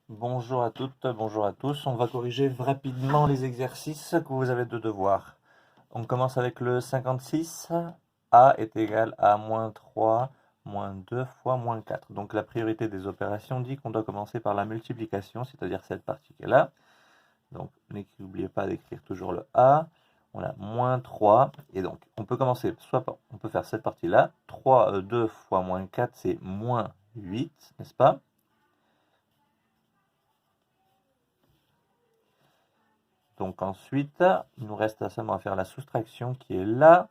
Bonjour à toutes, bonjour à tous. On va corriger rapidement les exercices que vous avez de devoir. On commence avec le 56. A est égal à moins 3, moins 2 fois moins 4. Donc la priorité des opérations dit qu'on doit commencer par la multiplication, c'est-à-dire cette partie qui est là. Donc n'oubliez pas d'écrire toujours le A. On a moins 3. Et donc on peut commencer, soit on peut faire cette partie-là. 2 fois moins 4, c'est moins 8, n'est-ce pas? Donc ensuite, il nous reste seulement à faire la soustraction qui est là.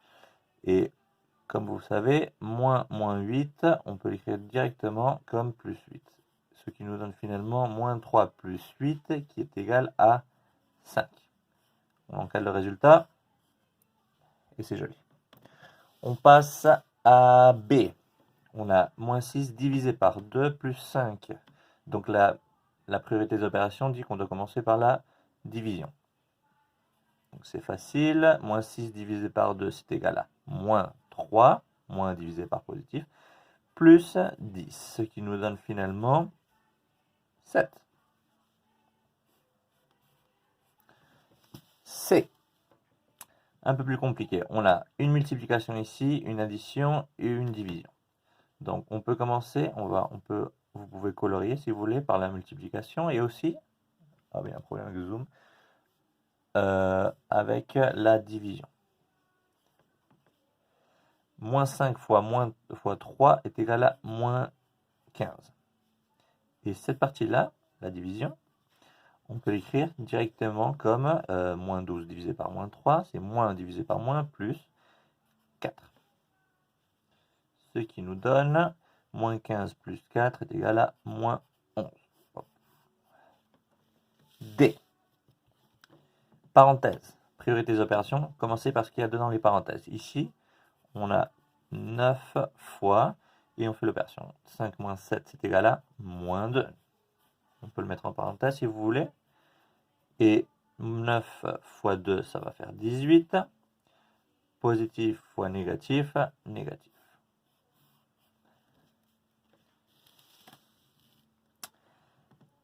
Et comme vous savez, moins 8, on peut l'écrire directement comme plus 8. Ce qui nous donne finalement moins 3 plus 8 qui est égal à 5. On encale le résultat et c'est joli. On passe à B. On a moins 6 divisé par 2 plus 5. Donc la priorité des opérations dit qu'on doit commencer par la division. Donc c'est facile, moins 6 divisé par 2, c'est égal à moins 3, moins divisé par positif, plus 10, ce qui nous donne finalement 7. C. Un peu plus compliqué. On a une multiplication ici, une addition et une division. Donc on peut commencer, vous pouvez colorier si vous voulez par la multiplication et aussi, il y a un problème avec Zoom, avec la division. Moins 5 fois 3 est égal à moins 15. Et cette partie-là, la division, on peut l'écrire directement comme moins 12 divisé par moins 3, c'est moins divisé par moins plus 4. Ce qui nous donne moins 15 plus 4 est égal à moins 11. D. Parenthèse. Priorité des opérations, commencez par ce qu'il y a dedans les parenthèses. Ici, on a 9 fois, et on fait l'opération. 5 moins 7, c'est égal à moins 2. On peut le mettre en parenthèse si vous voulez. Et 9 fois 2, ça va faire 18. Positif fois négatif, négatif.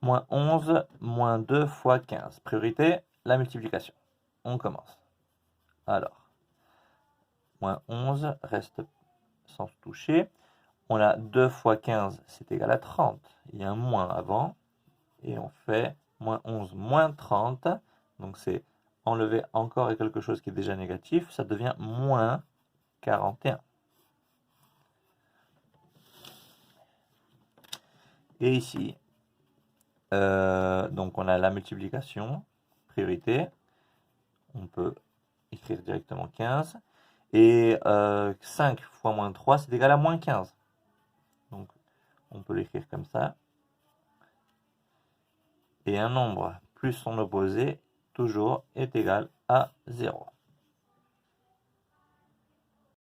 Moins 11, moins 2 fois 15. Priorité, la multiplication. On commence. Alors, moins 11 reste sans se toucher. On a 2 fois 15, c'est égal à 30. Il y a un moins avant. Et on fait moins 11 moins 30. Donc c'est enlever encore quelque chose qui est déjà négatif. Ça devient moins 41. Et ici, donc on a la multiplication, priorité. On peut écrire directement 15. Et 5 fois moins 3, c'est égal à moins 15. Donc on peut l'écrire comme ça. Et un nombre plus son opposé, toujours, est égal à 0.